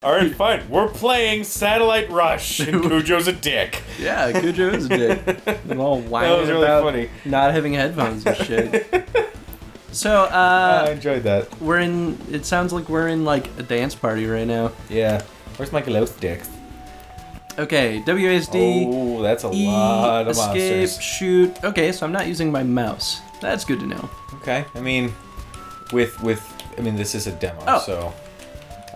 Alright, fine. We're playing Satellite Rush, and Cujo's a dick. Yeah, Cujo is a dick. I'm all whining really about funny. not having headphones and shit. So, I enjoyed that. it sounds like we're in, like, a dance party right now. Yeah. Where's my glow sticks? Okay, WASD. Oh, that's a lot of escape, monsters. shoot. Okay, so I'm not using my mouse. That's good to know. Okay, I mean, this is a demo, so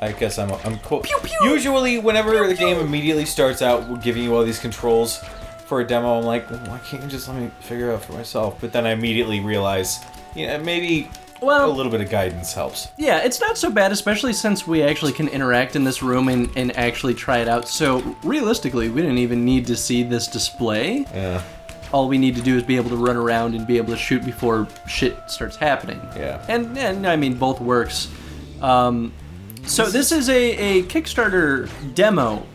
I guess I'm cool. Pew, pew. Usually, whenever Pew, the pew. game immediately starts out giving you all these controls for a demo, I'm like, well, why can't you just let me figure it out for myself? But then I immediately realize, maybe a little bit of guidance helps. Yeah, it's not so bad, especially since we actually can interact in this room and actually try it out. So, realistically, we didn't even need to see this display. Yeah. All we need to do is be able to run around and be able to shoot before shit starts happening. Yeah. And I mean, both works. So this is a Kickstarter demo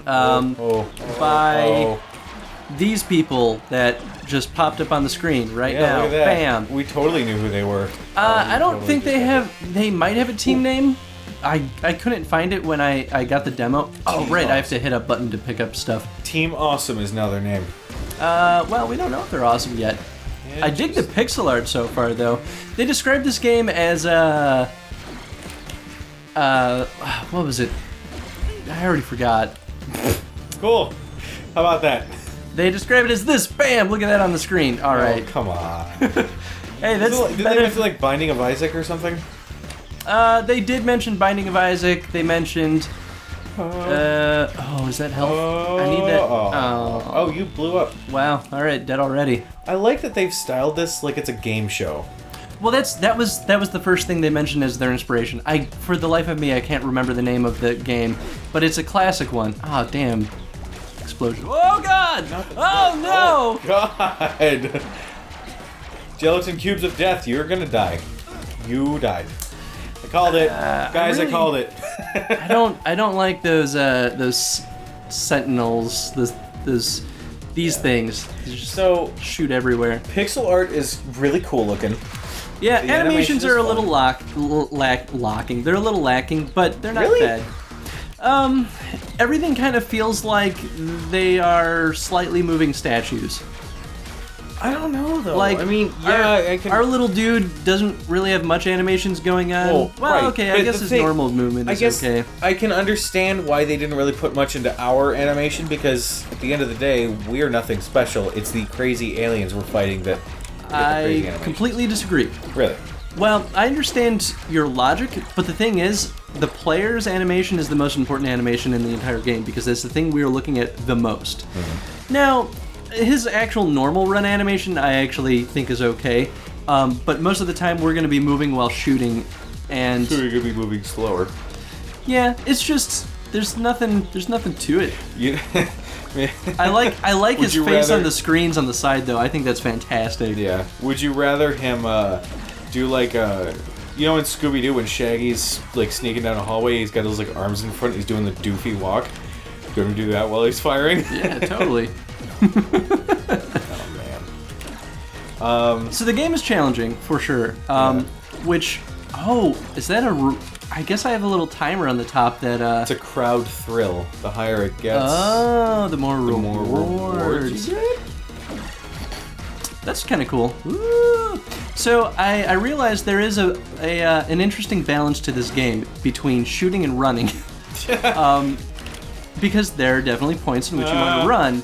by these people that just popped up on the screen right now. Look at that. Bam. We totally knew who they were. I don't think they might have a team name. I couldn't find it when I got the demo. Oh, right, I have to hit a button to pick up stuff. Team Awesome is now their name. Well, we don't know if they're awesome yet. I dig the pixel art so far, though. They described this game as what was it? I already forgot. Cool. How about that? They describe it as this. Bam! Look at that on the screen. All right. Oh, come on. Hey, that's Did they mention like Binding of Isaac or something? They did mention Binding of Isaac. They mentioned. Is that health? I need that. Oh, you blew up. Wow. All right, dead already. I like that they've styled this like it's a game show. Well, that was the first thing they mentioned as their inspiration. For the life of me, I can't remember the name of the game, but it's a classic one. Oh, damn. Explosion. Oh, God! Oh, no! Oh, God! Gelatin cubes of death, you're gonna die. You died. I called it. Guys, I called it. I don't like those sentinels, these things. They just shoot everywhere. Pixel art is really cool looking. Yeah, The animations animation are a is little lacking. They're a little lacking, but they're not Really? bad. Everything kind of feels like they are slightly moving statues. I don't know though. Like, I mean, yeah, our little dude doesn't really have much animations going on. Right. Okay, I But guess the his thing- normal movement is okay. I can understand why they didn't really put much into our animation because at the end of the day, we're nothing special. It's the crazy aliens we're fighting that. get the crazy I animation. completely disagree. Really. Well, I understand your logic, but the thing is, the player's animation is the most important animation in the entire game because that's the thing we are looking at the most. Mm-hmm. Now, his actual normal run animation I actually think is okay, but most of the time we're going to be moving while shooting, and So you're gonna be moving slower. yeah, it's just there's nothing to it. You. I like Would his you face rather- on the screens on the side though. I think that's fantastic. Yeah. Would you rather him do like you know in Scooby-Doo when Shaggy's like sneaking down a hallway, he's got his like arms in front, he's doing the doofy walk. Do you want him to do that while he's firing? Yeah, totally. Oh man. So the game is challenging for sure. Which is that I guess I have a little timer on the top that It's a crowd thrill. The higher it gets, the more rewards. you get. That's kind of cool. Woo. So I realized there is an interesting balance to this game between shooting and running. Because there are definitely points in which you want to run.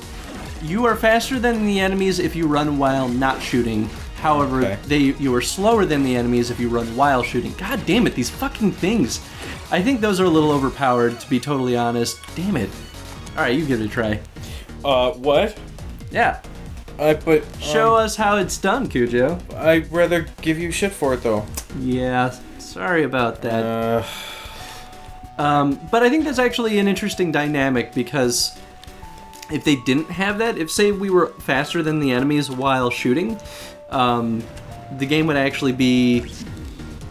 You are faster than the enemies if you run while not shooting. However, you are slower than the enemies if you run while shooting. God damn it, these fucking things. I think those are a little overpowered, to be totally honest. Damn it. Alright, you give it a try. What? Yeah. But Show us how it's done, Cujo. I'd rather give you shit for it though. Yeah, sorry about that. But I think that's actually an interesting dynamic because if they didn't have that, if say we were faster than the enemies while shooting, the game would actually be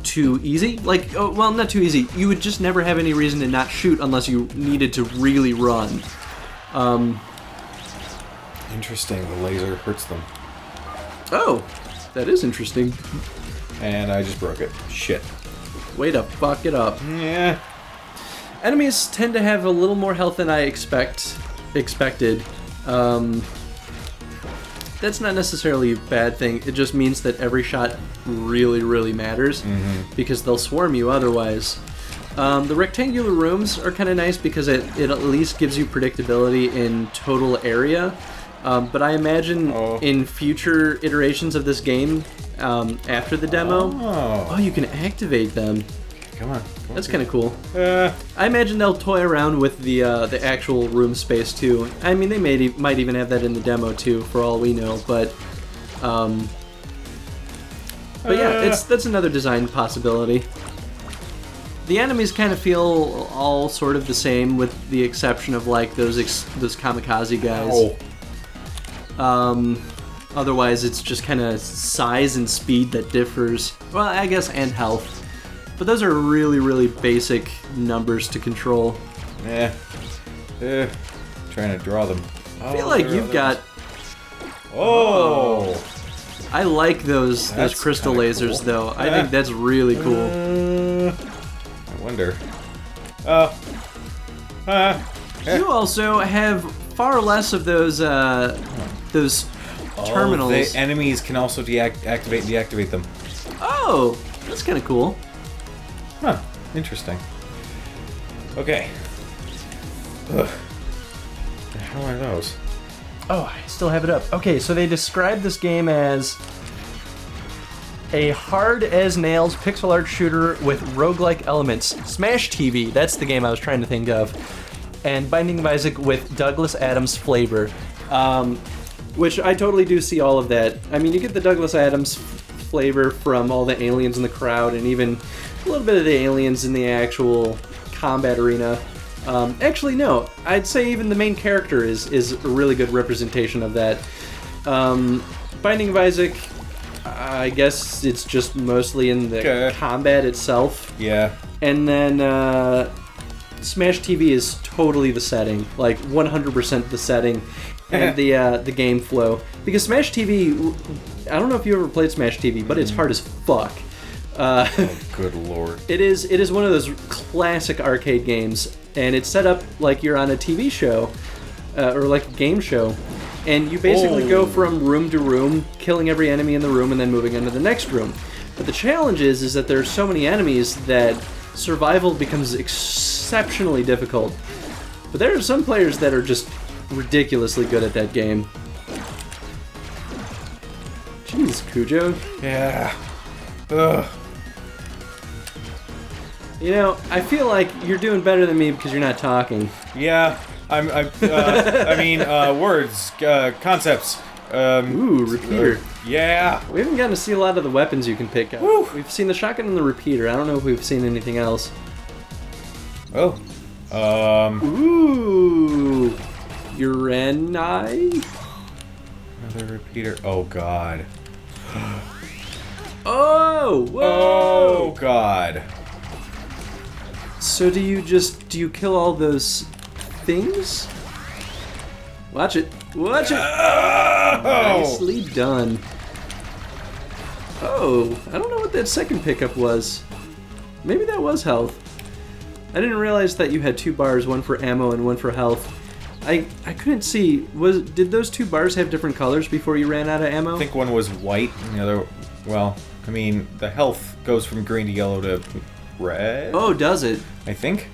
too easy. Like, well, not too easy. You would just never have any reason to not shoot unless you needed to really run. Interesting. The laser hurts them. Oh, that is interesting. And I just broke it. Shit. Way to fuck it up. Yeah. Enemies tend to have a little more health than I expected. That's not necessarily a bad thing. It just means that every shot really, really matters because they'll swarm you otherwise. The rectangular rooms are kind of nice because it at least gives you predictability in total area. But I imagine in future iterations of this game, after the demo, you can activate them. Come on. That's kind of cool. I imagine they'll toy around with the actual room space too. I mean, they might even have that in the demo too, for all we know. But yeah, that's another design possibility. The enemies kind of feel all sort of the same, with the exception of like those kamikaze guys. Otherwise, it's just kind of size and speed that differs. Well, I guess, and health. But those are really, really basic numbers to control. Trying to draw them. I feel like you've got... I like those crystal lasers, cool. Though. I think that's really cool. I wonder. You also have far less of those terminals. The enemies can also activate and deactivate them. Oh, that's kind of cool. Huh, interesting. Okay. Ugh. The hell are those? Oh, I still have it up. Okay, so they described this game as a hard-as-nails pixel art shooter with roguelike elements. Smash TV, that's the game I was trying to think of. And Binding of Isaac with Douglas Adams flavor. Which I totally do see all of that. I mean, you get the Douglas Adams flavor from all the aliens in the crowd, and even a little bit of the aliens in the actual combat arena. Actually, no. I'd say even the main character is a really good representation of that. Binding of Isaac, I guess it's just mostly in the combat itself. Yeah. And then Smash TV is totally the setting, like 100% the setting, and the game flow. Because Smash TV, I don't know if you ever played Smash TV, but it's hard as fuck. Oh, good lord. It is one of those classic arcade games, and it's set up like you're on a TV show, or like a game show, and you basically go from room to room, killing every enemy in the room, and then moving into the next room. But the challenge is that there are so many enemies that survival becomes exceptionally difficult. But there are some players that are just ridiculously good at that game. Jeez, Cujo. Yeah. Ugh. You know, I feel like you're doing better than me because you're not talking. Yeah, I mean, words, concepts. Ooh, repeater. Yeah. We haven't gotten to see a lot of the weapons you can pick up. Woo. We've seen the shotgun and the repeater. I don't know if we've seen anything else. Oh. Ooh. Urani? Another repeater. Oh, God. Oh! Whoa! Oh, God. So do you kill all those things? Watch it. Watch it! Nicely done. Oh, I don't know what that second pickup was. Maybe that was health. I didn't realize that you had 2 bars, one for ammo and one for health. I couldn't see. Did those 2 bars have different colors before you ran out of ammo? I think one was white and the other, well, I mean, the health goes from green to yellow to red. Oh, does it? I think.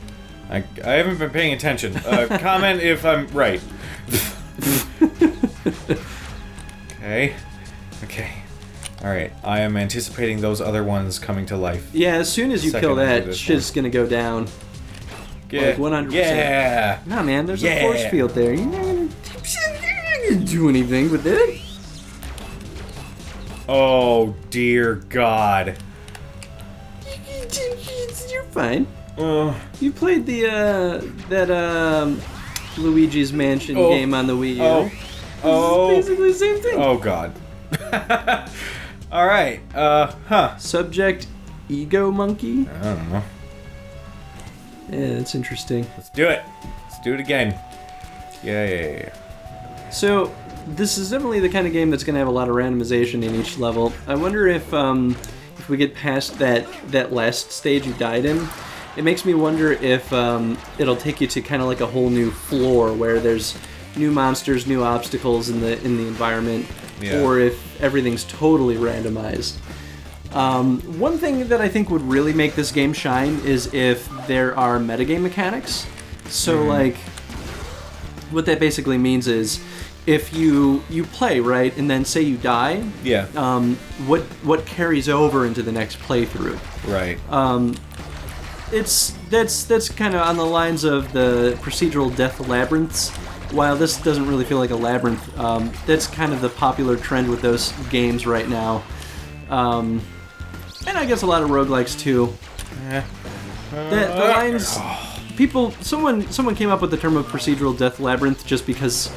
I haven't been paying attention. Comment if I'm right. Okay. Alright, I am anticipating those other ones coming to life. Yeah, as soon as you kill that, shit's gonna go down. Like 100%. Yeah! Nah, man, there's a force field there. You're not gonna do anything with it. Oh, dear God. You're fine. You played that Luigi's Mansion game on the Wii U. It's basically the same thing. Oh, God. Alright, Subject Ego Monkey? I don't know. Yeah, that's interesting. Let's do it. Let's do it again. Yeah. So, this is definitely the kind of game that's going to have a lot of randomization in each level. I wonder if we get past that last stage you died in, it makes me wonder if it'll take you to kind of like a whole new floor where there's new monsters, new obstacles in the environment, or if everything's totally randomized. One thing that I think would really make this game shine is if there are metagame mechanics. So like, what that basically means is, if you play, right, and then say you die, what carries over into the next playthrough? Right. That's kind of on the lines of the procedural death labyrinths. While this doesn't really feel like a labyrinth, that's kind of the popular trend with those games right now. And I guess a lot of roguelikes too. The lines, someone came up with the term of procedural death labyrinth just because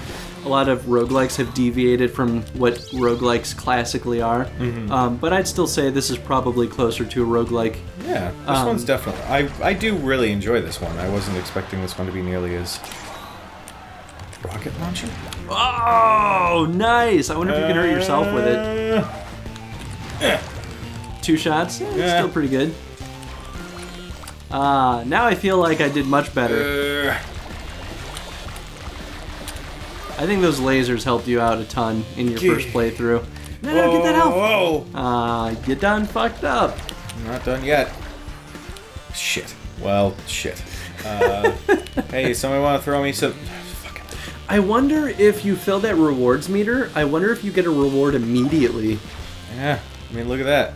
a lot of roguelikes have deviated from what roguelikes classically are. But I'd still say this is probably closer to a roguelike. Yeah, this one's definitely... I do really enjoy this one. I wasn't expecting this one to be nearly as... Rocket launcher? Oh, nice! I wonder if you can hurt yourself with it. 2 shots? Still pretty good. Now I feel like I did much better. I think those lasers helped you out a ton in your first playthrough. No, get that health! Whoa! You done fucked up. Not done yet. Shit. Well, shit. Hey, somebody want to throw me some... I wonder if you fill that rewards meter, I wonder if you get a reward immediately. Yeah, I mean, look at that.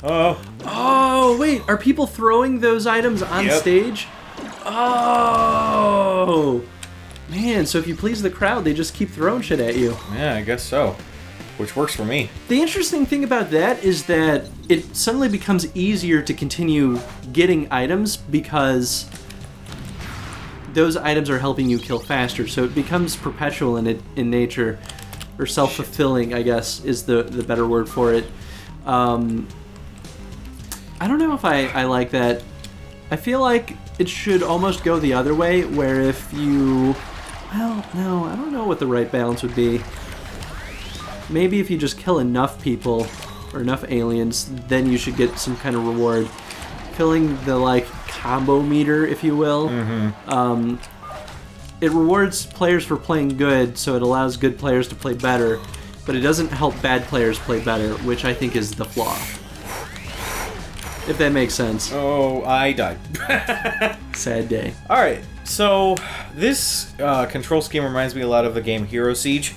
Oh. Oh, wait, are people throwing those items on stage? Oh. Man, so if you please the crowd, they just keep throwing shit at you. Yeah, I guess so. Which works for me. The interesting thing about that is that it suddenly becomes easier to continue getting items because those items are helping you kill faster, so it becomes perpetual in nature, or self-fulfilling, I guess, is the better word for it. I don't know if I like that. I feel like it should almost go the other way, where if you... Well, no, I don't know what the right balance would be. Maybe if you just kill enough people, or enough aliens, then you should get some kind of reward. Filling the, like, combo meter, if you will. It rewards players for playing good, so it allows good players to play better, but it doesn't help bad players play better, which I think is the flaw. If that makes sense. Oh, I died. Sad day. Alright, so this control scheme reminds me a lot of the game Hero Siege.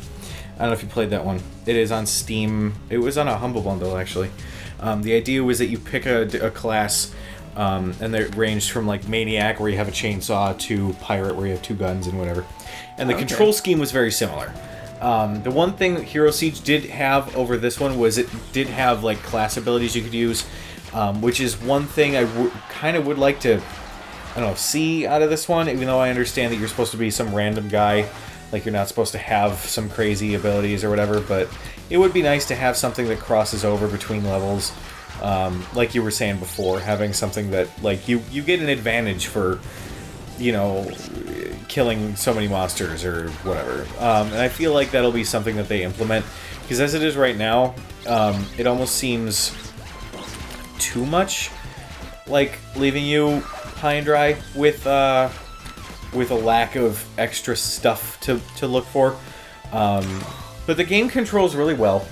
I don't know if you played that one. It is on Steam. It was on a Humble Bundle, actually. The idea was that you pick a class, and they're ranged from like Maniac, where you have a chainsaw, to Pirate, where you have 2 guns and whatever. And the control scheme was very similar. The one thing Hero Siege did have over this one was it did have like class abilities you could use, which is one thing I kind of would like to, I don't know, see out of this one, even though I understand that you're supposed to be some random guy, like you're not supposed to have some crazy abilities or whatever, but it would be nice to have something that crosses over between levels. Like you were saying before, having something that, like, you get an advantage for, you know, killing so many monsters or whatever. And I feel like that'll be something that they implement, because as it is right now, it almost seems too much like leaving you high and dry with a lack of extra stuff to look for. But the game controls really well.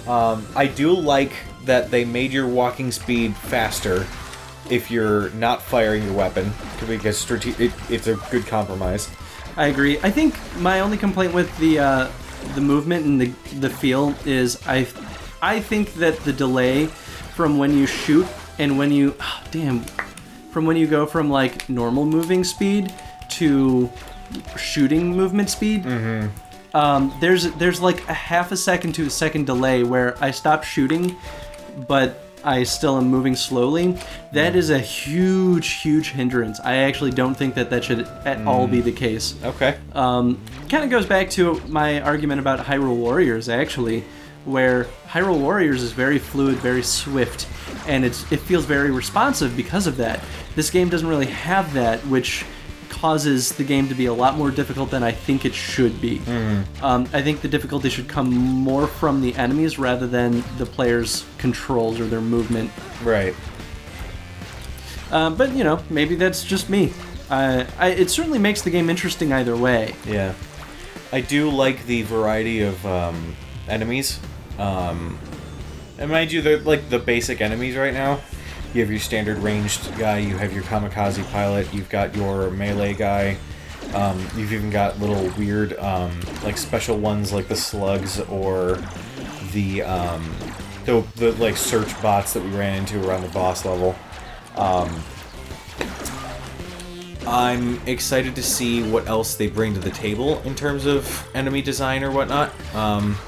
I do like that they made your walking speed faster if you're not firing your weapon, because it's a good compromise. I agree. I think my only complaint with the movement and the feel is I think that the delay from when you shoot and when you from when you go from like normal moving speed to shooting movement speed, there's like a half a second to a second delay where I stop shooting, but I still am moving slowly. That is a huge hindrance. I actually don't think that should at all be the case. Okay. Kind of goes back to my argument about Hyrule Warriors, actually, where Hyrule Warriors is very fluid, very swift, and it feels very responsive because of that. This game doesn't really have that, which causes the game to be a lot more difficult than I think it should be. I think the difficulty should come more from the enemies rather than the player's controls or their movement. Right. But, you know, maybe that's just me. It certainly makes the game interesting either way. Yeah. I do like the variety of enemies. And mind you, they're like the basic enemies right now. You have your standard ranged guy, you have your kamikaze pilot, you've got your melee guy, you've even got little weird, like special ones like the slugs or the like search bots that we ran into around the boss level. I'm excited to see what else they bring to the table in terms of enemy design or whatnot.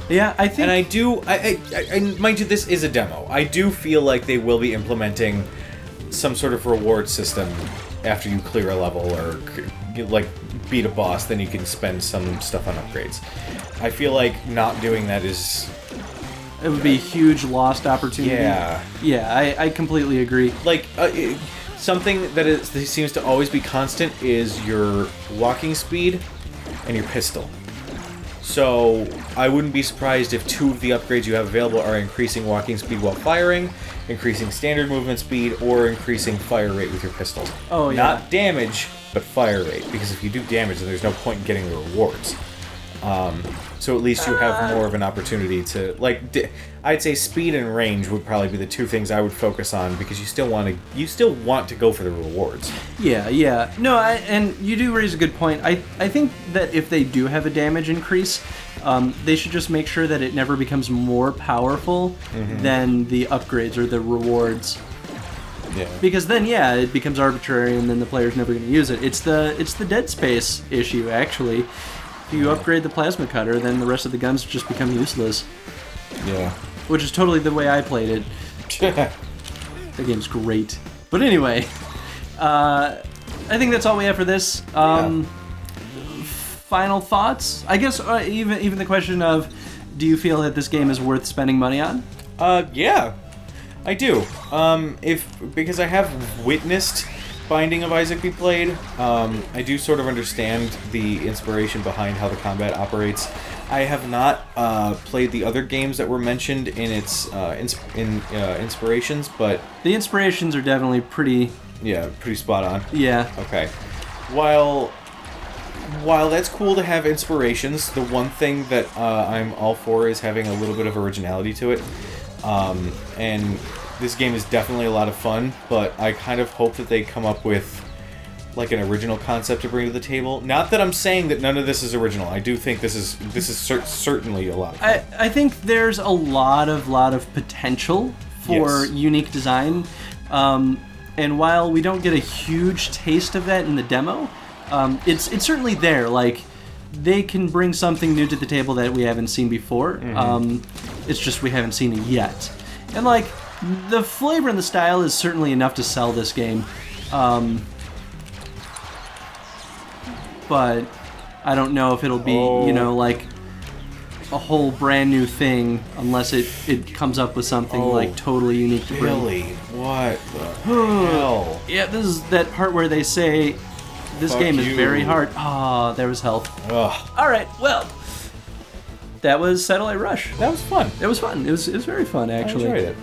Yeah, I think... And I do... I mind you, this is a demo. I do feel like they will be implementing some sort of reward system after you clear a level or, like, beat a boss, then you can spend some stuff on upgrades. I feel like not doing that is... It would be a huge lost opportunity. Yeah. Yeah, I completely agree. Like... something that seems to always be constant is your walking speed and your pistol. So I wouldn't be surprised if 2 of the upgrades you have available are increasing walking speed while firing, increasing standard movement speed, or increasing fire rate with your pistol. Oh, yeah. Not damage, but fire rate, because if you do damage, then there's no point in getting the rewards. So at least you have more of an opportunity to, like, I'd say speed and range would probably be the 2 things I would focus on, because you still want to go for the rewards. Yeah. No, and you do raise a good point. I think that if they do have a damage increase, they should just make sure that it never becomes more powerful than the upgrades or the rewards. Yeah. Because then, yeah, it becomes arbitrary, and then the player's never going to use it. It's the Dead Space issue, actually. If you upgrade the plasma cutter, then the rest of the guns just become useless. Yeah. Which is totally the way I played it. The game's great. But anyway, I think that's all we have for this. Final thoughts? I guess even the question of, do you feel that this game is worth spending money on? Yeah. I do. Because I have witnessed Binding of Isaac be played, I do sort of understand the inspiration behind how the combat operates. I have not played the other games that were mentioned in its inspirations, but the inspirations are definitely pretty spot on. Yeah. Okay. While that's cool to have inspirations, the one thing that I'm all for is having a little bit of originality to it. And this game is definitely a lot of fun, but I kind of hope that they come up with like an original concept to bring to the table. Not that I'm saying that none of this is original. I do think this is certainly a lot of fun. I think there's a lot of potential for unique design. And while we don't get a huge taste of that in the demo, it's certainly there. Like, they can bring something new to the table that we haven't seen before. It's just we haven't seen it yet. And like, the flavor and the style is certainly enough to sell this game. But I don't know if it'll be, like a whole brand new thing unless it comes up with something like totally unique to bring. Really? What the hell? Yeah, this is that part where they say this game is very hard. Ah, there was health. Ugh. All right, well, that was Satellite Rush. That was fun. It was fun. It was very fun, actually. I enjoyed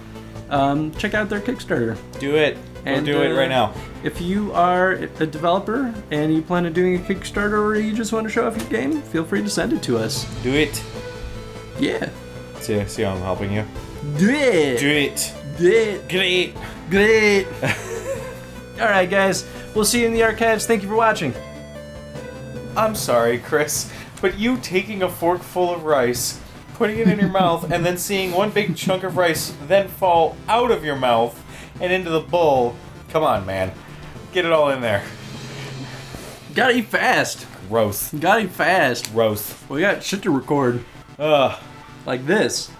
it. Check out their Kickstarter. Do it. And do it right now. If you are a developer and you plan on doing a Kickstarter or you just want to show off your game, feel free to send it to us. Do it. Yeah. See how I'm helping you? Do it. Do it. Do it. Great. Great. All right, guys. We'll see you in the archives. Thank you for watching. I'm sorry, Chris, but you taking a fork full of rice, putting it in your mouth, and then seeing one big chunk of rice then fall out of your mouth and into the bowl. Come on, man. Get it all in there. Gotta eat fast. Gross. Gotta eat fast. Gross. We got shit to record. Ugh. Like this.